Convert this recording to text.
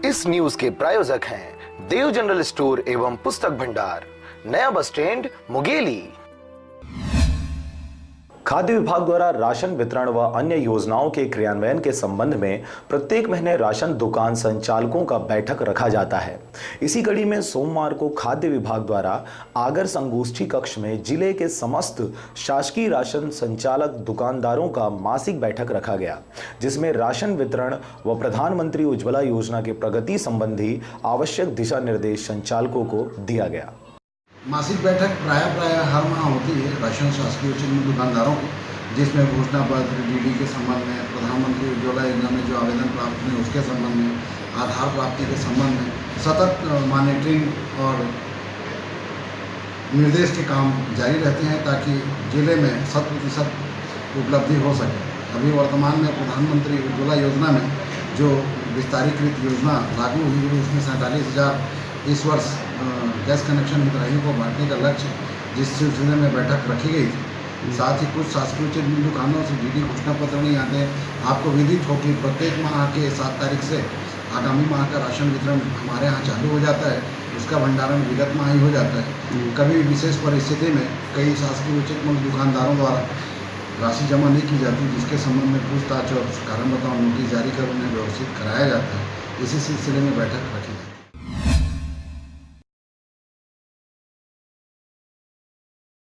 इस न्यूज के प्रायोजक हैं देव जनरल स्टोर एवं पुस्तक भंडार, नया बस स्टैंड, मुंगेली। खाद्य विभाग द्वारा राशन वितरण व अन्य योजनाओं के क्रियान्वयन के संबंध में प्रत्येक महीने राशन दुकान संचालकों का बैठक रखा जाता है। इसी कड़ी में सोमवार को खाद्य विभाग द्वारा आगर संगोष्ठी कक्ष में जिले के समस्त शासकीय राशन संचालक दुकानदारों का मासिक बैठक रखा गया, जिसमें राशन वितरण व प्रधानमंत्री उज्ज्वला योजना के प्रगति संबंधी आवश्यक दिशा निर्देश संचालकों को दिया गया। मासिक बैठक प्राय हर माह होती है राशन शासकीय चिन्ह दुकानदारों की, जिसमें घोषणा पत्र डीडी के संबंध में, प्रधानमंत्री उज्ज्वला योजना में जो आवेदन प्राप्त हुए उसके संबंध में, आधार प्राप्ति के संबंध में सतत मॉनिटरिंग और निर्देश के काम जारी रहते हैं ताकि जिले में 100% उपलब्धि हो सके। अभी वर्तमान में प्रधानमंत्री उज्ज्वला योजना में जो विस्तारीकृत योजना लागू हुई है उसमें 47,000 इस वर्ष गैस कनेक्शन हितग्राहियों को बांटने का लक्ष्य, जिस सिलसिले में बैठक रखी गई थी। साथ ही कुछ शासकीय चिन्ह दुकानों से डीडी घोषणा पत्र नहीं आते। आपको विदित हो कि प्रत्येक माह के 7 तारीख से आगामी माह का राशन वितरण हमारे यहाँ चालू हो जाता है। उसका भंडारण विगत माह ही हो जाता है। कभी विशेष परिस्थिति में कई शासकीय उचित मूल्य दुकानदारों द्वारा राशि जमा नहीं की जाती, जिसके संबंध में पूछताछ और कारण बताओ नोटिस जारी कर उन्हें व्यवस्थित कराया जाता है। इसी सिलसिले में बैठक रखी गई।